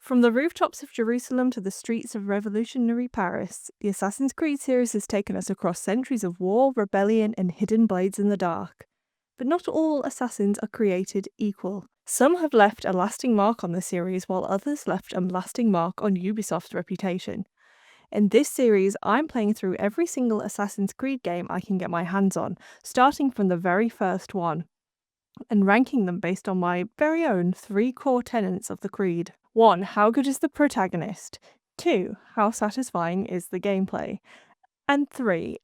From the rooftops of Jerusalem to the streets of revolutionary Paris, the Assassin's Creed series has taken us across centuries of war, rebellion, and hidden blades in the dark. But not all assassins are created equal. Some have left a lasting mark on the series, while others left a lasting mark on Ubisoft's reputation. In this series, I'm playing through every single Assassin's Creed game I can get my hands on, starting from the very first one, and ranking them based on my very own 3 core tenets of the Creed. 1. How good is the protagonist? 2. How satisfying is the gameplay? And 3.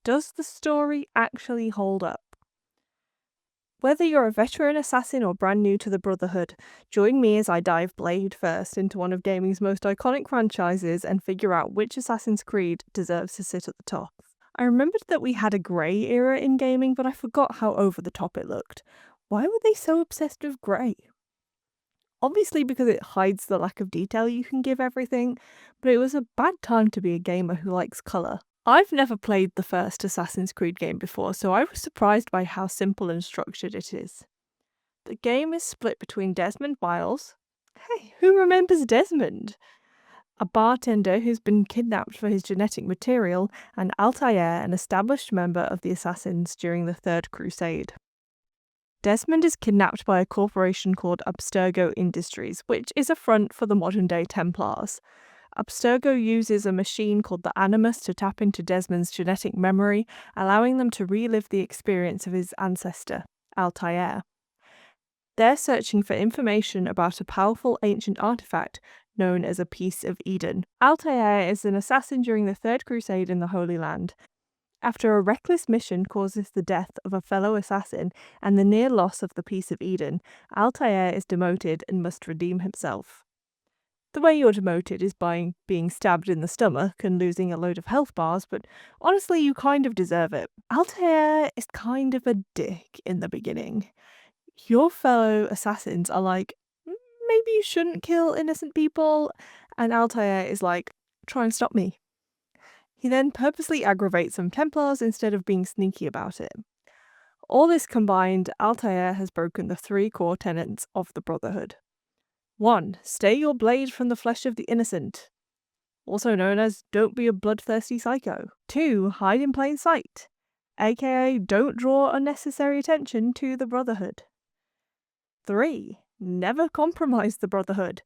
Does the story actually hold up? Whether you're a veteran assassin or brand new to the Brotherhood, join me as I dive blade first into one of gaming's most iconic franchises and figure out which Assassin's Creed deserves to sit at the top. I remembered that we had a grey era in gaming, but I forgot how over the top it looked. Why were they so obsessed with grey? Obviously because it hides the lack of detail you can give everything, but it was a bad time to be a gamer who likes colour. I've never played the first Assassin's Creed game before, so I was surprised by how simple and structured it is. The game is split between Desmond Miles. Hey, who remembers Desmond? A bartender who's been kidnapped for his genetic material, and Altair, an established member of the Assassins during the Third Crusade. Desmond is kidnapped by a corporation called Abstergo Industries, which is a front for the modern-day Templars. Abstergo uses a machine called the Animus to tap into Desmond's genetic memory, allowing them to relive the experience of his ancestor, Altair. They're searching for information about a powerful ancient artifact known as a Piece of Eden. Altair is an assassin during the Third Crusade in the Holy Land. After a reckless mission causes the death of a fellow assassin and the near loss of the Piece of Eden, Altair is demoted and must redeem himself. The way you're demoted is by being stabbed in the stomach and losing a load of health bars, but honestly you kind of deserve it. Altair is kind of a dick in the beginning. Your fellow assassins are like, maybe you shouldn't kill innocent people, and Altair is like, try and stop me. He then purposely aggravates some Templars instead of being sneaky about it. All this combined, Altair has broken the 3 core tenets of the Brotherhood. 1. Stay your blade from the flesh of the innocent, also known as don't be a bloodthirsty psycho. 2. Hide in plain sight, aka don't draw unnecessary attention to the Brotherhood. 3. Never compromise the Brotherhood,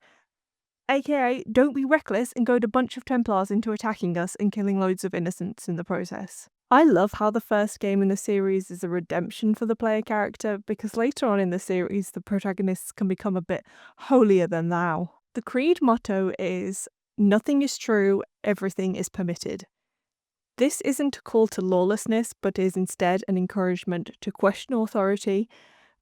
aka don't be reckless and goad a bunch of Templars into attacking us and killing loads of innocents in the process. I love how the first game in the series is a redemption for the player character, because later on in the series the protagonists can become a bit holier than thou. The Creed motto is, nothing is true, everything is permitted. This isn't a call to lawlessness, but is instead an encouragement to question authority,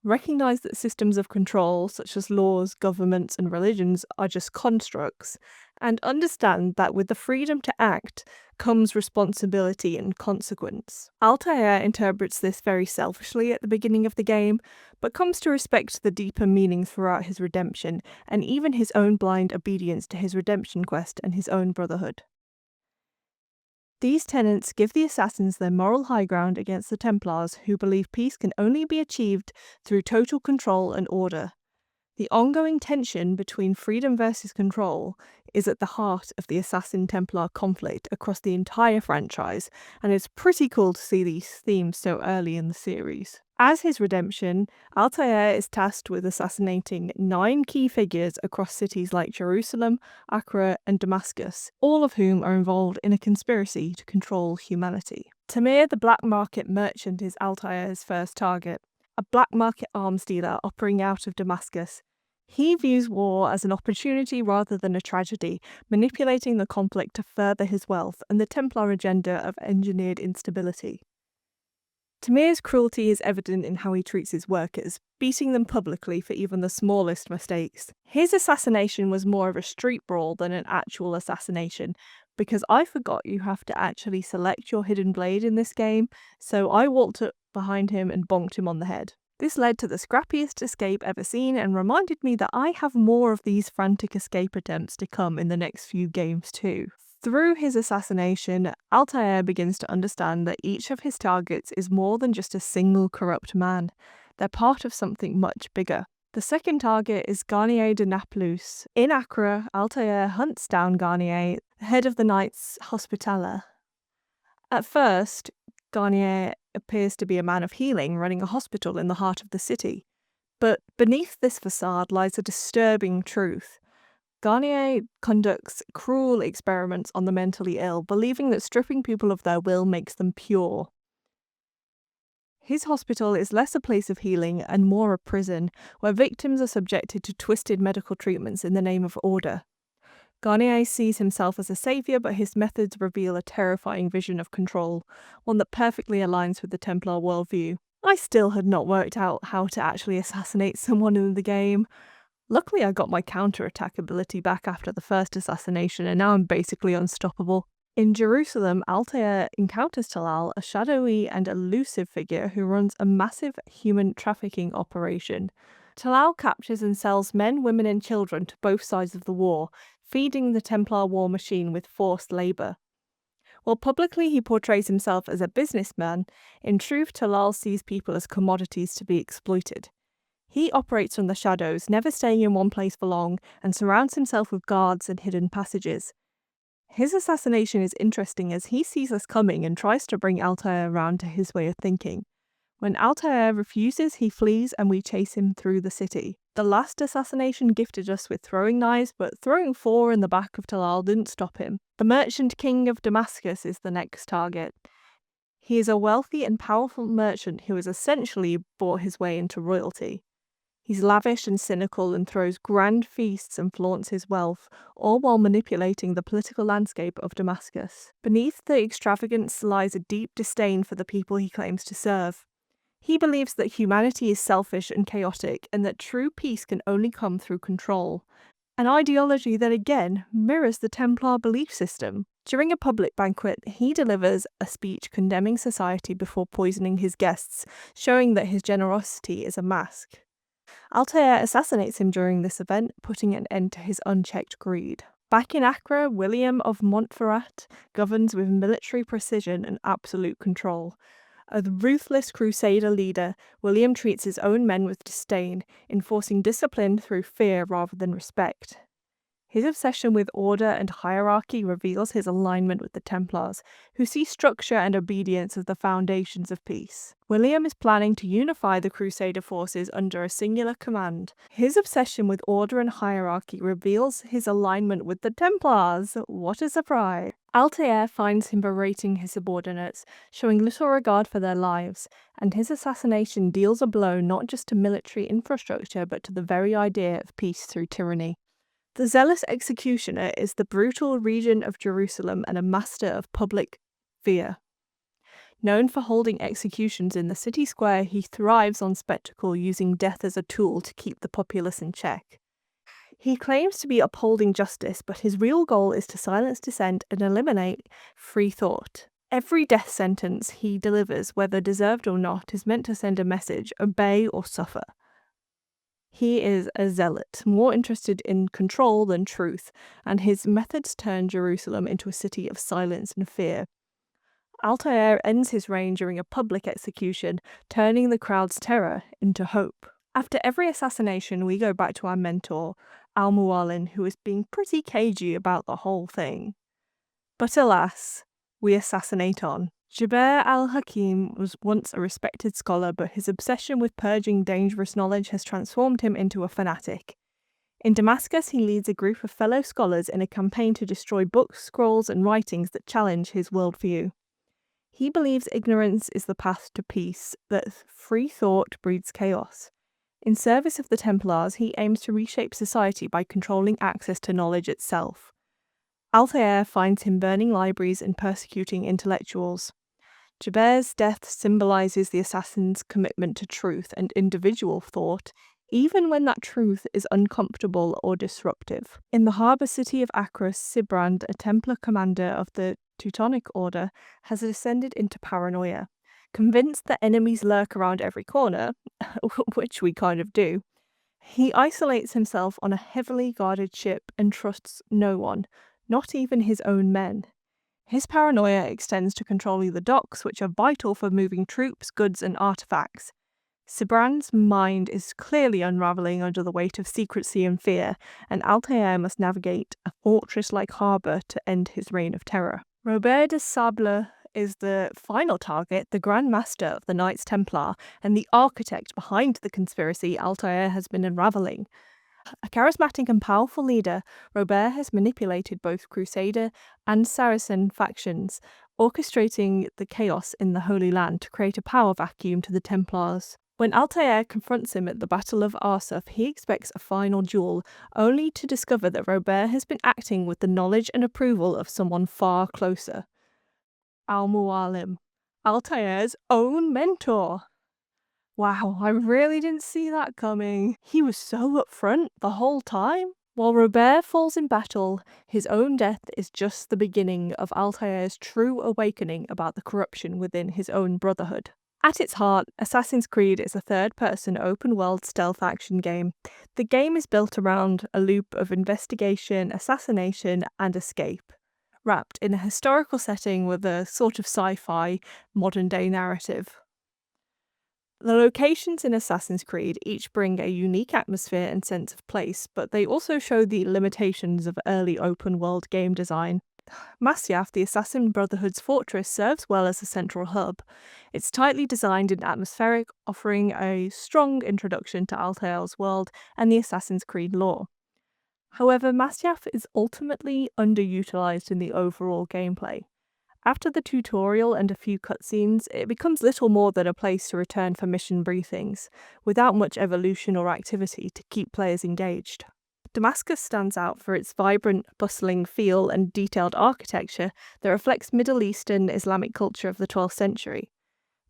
recognise that systems of control, such as laws, governments, and religions, are just constructs, and understand that with the freedom to act comes responsibility and consequence. Altair interprets this very selfishly at the beginning of the game, but comes to respect the deeper meaning throughout his redemption, and even his own blind obedience to his redemption quest and his own brotherhood. These tenets give the assassins their moral high ground against the Templars, who believe peace can only be achieved through total control and order. The ongoing tension between freedom versus control is at the heart of the Assassin-Templar conflict across the entire franchise, and it's pretty cool to see these themes so early in the series. As his redemption, Altair is tasked with assassinating 9 key figures across cities like Jerusalem, Acre, and Damascus, all of whom are involved in a conspiracy to control humanity. Tamir the black market merchant is Altair's first target, a black market arms dealer operating out of Damascus. He views war as an opportunity rather than a tragedy, manipulating the conflict to further his wealth and the Templar agenda of engineered instability. Tamir's cruelty is evident in how he treats his workers, beating them publicly for even the smallest mistakes. His assassination was more of a street brawl than an actual assassination, because I forgot you have to actually select your hidden blade in this game, so I walked up behind him and bonked him on the head. This led to the scrappiest escape ever seen and reminded me that I have more of these frantic escape attempts to come in the next few games too. Through his assassination, Altair begins to understand that each of his targets is more than just a single corrupt man. They're part of something much bigger. The second target is Garnier de Naplouse. In Accra, Altair hunts down Garnier, head of the Knights Hospitaller. At first, Garnier appears to be a man of healing running a hospital in the heart of the city. But beneath this facade lies a disturbing truth. Garnier conducts cruel experiments on the mentally ill, believing that stripping people of their will makes them pure. His hospital is less a place of healing and more a prison, where victims are subjected to twisted medical treatments in the name of order. Garnier sees himself as a saviour, but his methods reveal a terrifying vision of control, one that perfectly aligns with the Templar worldview. I still had not worked out how to actually assassinate someone in the game. Luckily, I got my counterattack ability back after the first assassination, and now I'm basically unstoppable. In Jerusalem, Altair encounters Talal, a shadowy and elusive figure who runs a massive human trafficking operation. Talal captures and sells men, women, and children to both sides of the war, feeding the Templar war machine with forced labour. While publicly he portrays himself as a businessman, in truth Talal sees people as commodities to be exploited. He operates from the shadows, never staying in one place for long, and surrounds himself with guards and hidden passages. His assassination is interesting as he sees us coming and tries to bring Altair around to his way of thinking. When Altair refuses, he flees and we chase him through the city. The last assassination gifted us with throwing knives, but throwing 4 in the back of Talal didn't stop him. The merchant king of Damascus is the next target. He is a wealthy and powerful merchant who has essentially bought his way into royalty. He's lavish and cynical and throws grand feasts and flaunts his wealth, all while manipulating the political landscape of Damascus. Beneath the extravagance lies a deep disdain for the people he claims to serve. He believes that humanity is selfish and chaotic, and that true peace can only come through control. An ideology that again mirrors the Templar belief system. During a public banquet, he delivers a speech condemning society before poisoning his guests, showing that his generosity is a mask. Altair assassinates him during this event, putting an end to his unchecked greed. Back in Accra, William of Montferrat governs with military precision and absolute control. A ruthless crusader leader, William treats his own men with disdain, enforcing discipline through fear rather than respect. His obsession with order and hierarchy reveals his alignment with the Templars, who see structure and obedience as the foundations of peace. William is planning to unify the Crusader forces under a singular command. His obsession with order and hierarchy reveals his alignment with the Templars. What a surprise! Altair finds him berating his subordinates, showing little regard for their lives, and his assassination deals a blow not just to military infrastructure but to the very idea of peace through tyranny. The zealous executioner is the brutal regent of Jerusalem and a master of public fear. Known for holding executions in the city square, he thrives on spectacle, using death as a tool to keep the populace in check. He claims to be upholding justice, but his real goal is to silence dissent and eliminate free thought. Every death sentence he delivers, whether deserved or not, is meant to send a message: obey or suffer. He is a zealot, more interested in control than truth, and his methods turn Jerusalem into a city of silence and fear. Altair ends his reign during a public execution, turning the crowd's terror into hope. After every assassination, we go back to our mentor, Al-Mu'allin, who is being pretty cagey about the whole thing. But alas, we assassinate on. Jubair al-Hakim was once a respected scholar, but his obsession with purging dangerous knowledge has transformed him into a fanatic. In Damascus, he leads a group of fellow scholars in a campaign to destroy books, scrolls, and writings that challenge his worldview. He believes ignorance is the path to peace, that free thought breeds chaos. In service of the Templars, he aims to reshape society by controlling access to knowledge itself. Altair finds him burning libraries and persecuting intellectuals. Jubair's death symbolizes the assassin's commitment to truth and individual thought, even when that truth is uncomfortable or disruptive. In the harbour city of Accra, Sibrand, a Templar commander of the Teutonic Order, has descended into paranoia. Convinced that enemies lurk around every corner, which we kind of do, he isolates himself on a heavily guarded ship and trusts no one, not even his own men. His paranoia extends to controlling the docks, which are vital for moving troops, goods, and artifacts. Sibrand's mind is clearly unravelling under the weight of secrecy and fear, and Altair must navigate a fortress-like harbour to end his reign of terror. Robert de Sable is the final target, the Grand Master of the Knights Templar, and the architect behind the conspiracy Altair has been unravelling. A charismatic and powerful leader, Robert has manipulated both Crusader and Saracen factions, orchestrating the chaos in the Holy Land to create a power vacuum to the Templars. When Altair confronts him at the Battle of Arsuf, he expects a final duel, only to discover that Robert has been acting with the knowledge and approval of someone far closer. Al-Mualim, Altair's own mentor. Wow, I really didn't see that coming. He was so upfront the whole time. While Robert falls in battle, his own death is just the beginning of Altair's true awakening about the corruption within his own brotherhood. At its heart, Assassin's Creed is a third-person open-world stealth action game. The game is built around a loop of investigation, assassination, and escape, wrapped in a historical setting with a sort of sci-fi, modern-day narrative. The locations in Assassin's Creed each bring a unique atmosphere and sense of place, but they also show the limitations of early open-world game design. Masyaf, the Assassin Brotherhood's fortress, serves well as a central hub. It's tightly designed and atmospheric, offering a strong introduction to Altair's world and the Assassin's Creed lore. However, Masyaf is ultimately underutilized in the overall gameplay. After the tutorial and a few cutscenes, it becomes little more than a place to return for mission briefings, without much evolution or activity to keep players engaged. Damascus stands out for its vibrant, bustling feel and detailed architecture that reflects Middle Eastern Islamic culture of the 12th century.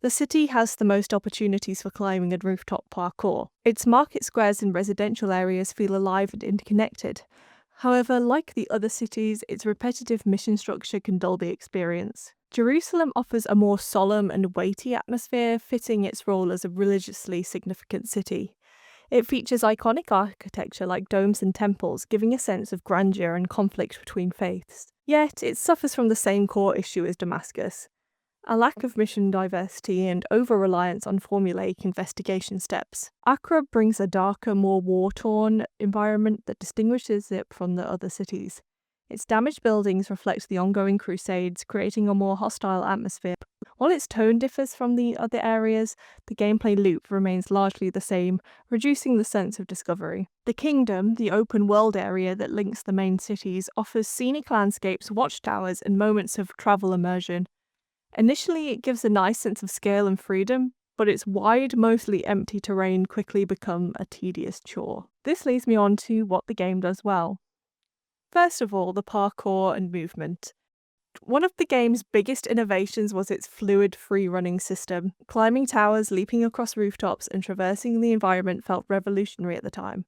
The city has the most opportunities for climbing and rooftop parkour. Its market squares and residential areas feel alive and interconnected. However, like the other cities, its repetitive mission structure can dull the experience. Jerusalem offers a more solemn and weighty atmosphere, fitting its role as a religiously significant city. It features iconic architecture like domes and temples, giving a sense of grandeur and conflict between faiths. Yet, it suffers from the same core issue as Damascus: a lack of mission diversity and over-reliance on formulaic investigation steps. Acre brings a darker, more war-torn environment that distinguishes it from the other cities. Its damaged buildings reflect the ongoing crusades, creating a more hostile atmosphere. While its tone differs from the other areas, the gameplay loop remains largely the same, reducing the sense of discovery. The Kingdom, the open-world area that links the main cities, offers scenic landscapes, watchtowers, and moments of travel immersion. Initially, it gives a nice sense of scale and freedom, but its wide, mostly empty terrain quickly become a tedious chore. This leads me on to what the game does well. First of all, the parkour and movement. One of the game's biggest innovations was its fluid free-running system. Climbing towers, leaping across rooftops, and traversing the environment felt revolutionary at the time.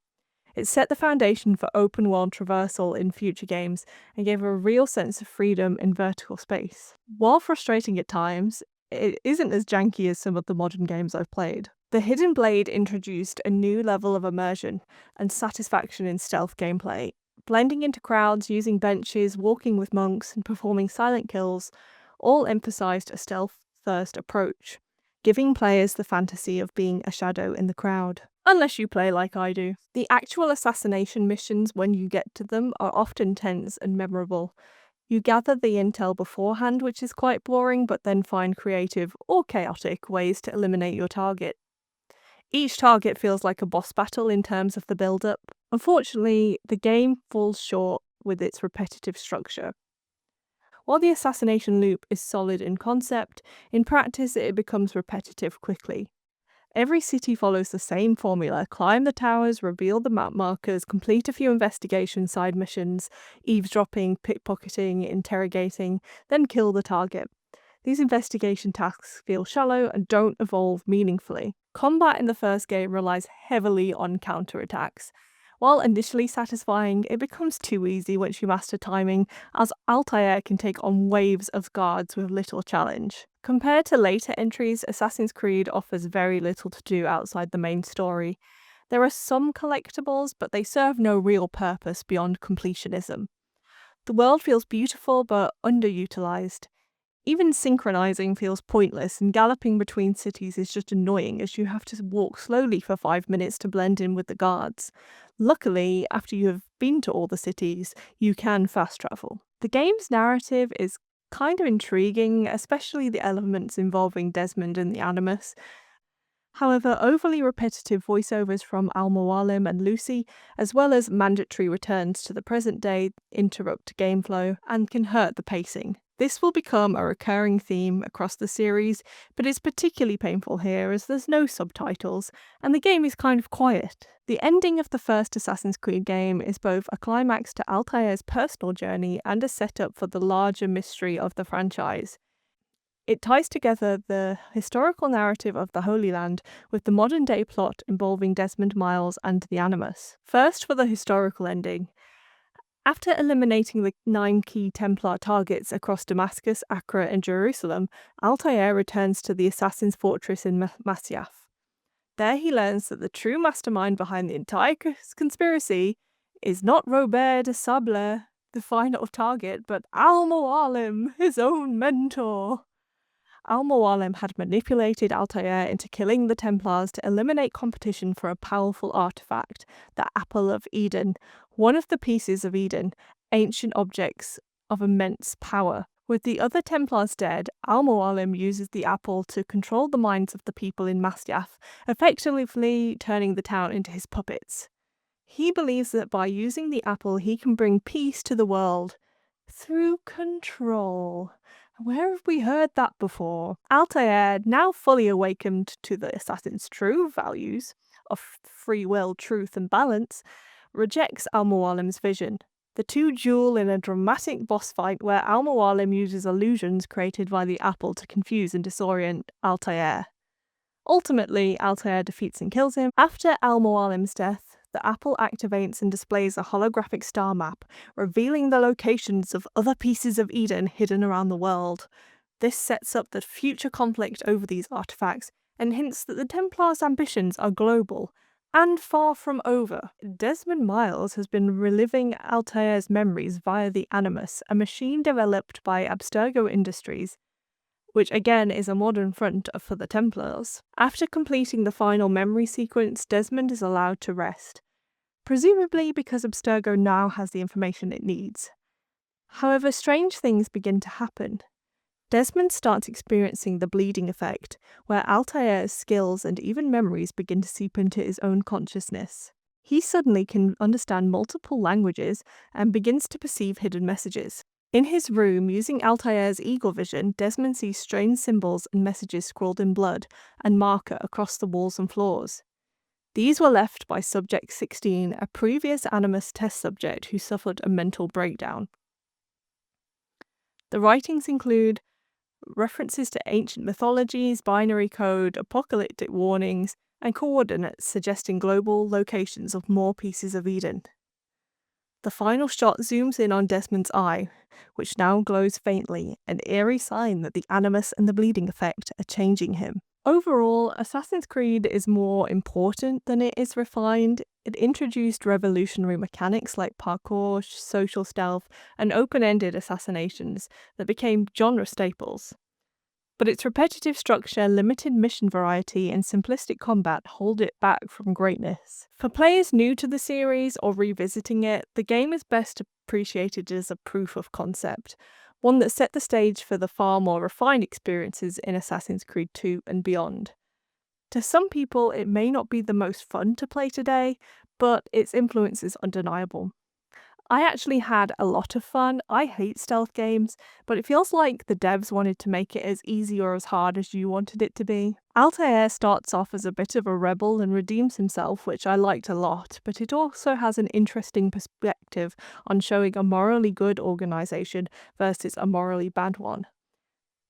It set the foundation for open-world traversal in future games and gave a real sense of freedom in vertical space. While frustrating at times, it isn't as janky as some of the modern games I've played. The Hidden Blade introduced a new level of immersion and satisfaction in stealth gameplay. Blending into crowds, using benches, walking with monks, and performing silent kills all emphasized a stealth-first approach, giving players the fantasy of being a shadow in the crowd. Unless you play like I do. The actual assassination missions, when you get to them, are often tense and memorable. You gather the intel beforehand, which is quite boring, but then find creative or chaotic ways to eliminate your target. Each target feels like a boss battle in terms of the build-up. Unfortunately, the game falls short with its repetitive structure. While the assassination loop is solid in concept, in practice it becomes repetitive quickly. Every city follows the same formula: climb the towers, reveal the map markers, complete a few investigation side missions, eavesdropping, pickpocketing, interrogating, then kill the target. These investigation tasks feel shallow and don't evolve meaningfully. Combat in the first game relies heavily on counterattacks. While initially satisfying, it becomes too easy once you master timing, as Altair can take on waves of guards with little challenge. Compared to later entries, Assassin's Creed offers very little to do outside the main story. There are some collectibles, but they serve no real purpose beyond completionism. The world feels beautiful but underutilized. Even synchronizing feels pointless, and galloping between cities is just annoying as you have to walk slowly for 5 minutes to blend in with the guards. Luckily, after you have been to all the cities, you can fast travel. The game's narrative is kind of intriguing, especially the elements involving Desmond and the Animus. However, overly repetitive voiceovers from Al Mualim and Lucy, as well as mandatory returns to the present day, interrupt game flow and can hurt the pacing. This will become a recurring theme across the series, but it's particularly painful here as there's no subtitles, and the game is kind of quiet. The ending of the first Assassin's Creed game is both a climax to Altair's personal journey and a setup for the larger mystery of the franchise. It ties together the historical narrative of the Holy Land with the modern-day plot involving Desmond Miles and the Animus. First, for the historical ending. After eliminating the 9 key Templar targets across Damascus, Acre, and Jerusalem, Altair returns to the Assassin's Fortress in Masyaf. There he learns that the true mastermind behind the entire conspiracy is not Robert de Sable, the final target, but Al Mualim, his own mentor. Al Mualim had manipulated Altair into killing the Templars to eliminate competition for a powerful artifact, the Apple of Eden, one of the pieces of Eden, ancient objects of immense power. With the other Templars dead, Al Mualim uses the apple to control the minds of the people in Masyaf, effectively turning the town into his puppets. He believes that by using the apple he can bring peace to the world through control. Where have we heard that before? Altair, now fully awakened to the assassin's true values of free will, truth, and balance, rejects Al Mualim's vision. The two duel in a dramatic boss fight where Al Mualim uses illusions created by the apple to confuse and disorient Altair. Ultimately, Altair defeats and kills him. After Al Mualim's death, the apple activates and displays a holographic star map, revealing the locations of other pieces of Eden hidden around the world. This sets up the future conflict over these artifacts and hints that the Templars' ambitions are global and far from over. Desmond Miles has been reliving Altair's memories via the Animus, a machine developed by Abstergo Industries, which again is a modern front for the Templars. After completing the final memory sequence, Desmond is allowed to rest, presumably because Abstergo now has the information it needs. However, strange things begin to happen. Desmond starts experiencing the bleeding effect, where Altair's skills and even memories begin to seep into his own consciousness. He suddenly can understand multiple languages and begins to perceive hidden messages. In his room, using Altair's eagle vision, Desmond sees strange symbols and messages scrawled in blood and marker across the walls and floors. These were left by Subject 16, a previous Animus test subject who suffered a mental breakdown. The writings include references to ancient mythologies, binary code, apocalyptic warnings, and coordinates suggesting global locations of more pieces of Eden. The final shot zooms in on Desmond's eye, which now glows faintly, an eerie sign that the Animus and the bleeding effect are changing him. Overall, Assassin's Creed is more important than it is refined. It introduced revolutionary mechanics like parkour, social stealth, and open-ended assassinations that became genre staples. But its repetitive structure, limited mission variety, and simplistic combat hold it back from greatness. For players new to the series or revisiting it, the game is best appreciated as a proof of concept, one that set the stage for the far more refined experiences in Assassin's Creed 2 and beyond. To some people, it may not be the most fun to play today, but its influence is undeniable. I actually had a lot of fun. I hate stealth games, but it feels like the devs wanted to make it as easy or as hard as you wanted it to be. Altair starts off as a bit of a rebel and redeems himself, which I liked a lot, but it also has an interesting perspective on showing a morally good organization versus a morally bad one.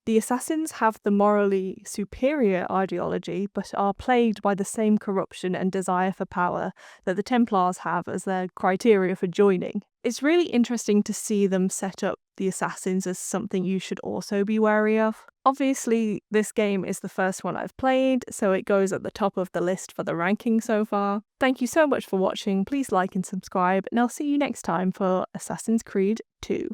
The assassins have the morally superior ideology, but are plagued by the same corruption and desire for power that the Templars have as their criteria for joining. It's really interesting to see them set up the assassins as something you should also be wary of. Obviously, this game is the first one I've played, so it goes at the top of the list for the ranking so far. Thank you so much for watching, please like and subscribe, and I'll see you next time for Assassin's Creed 2.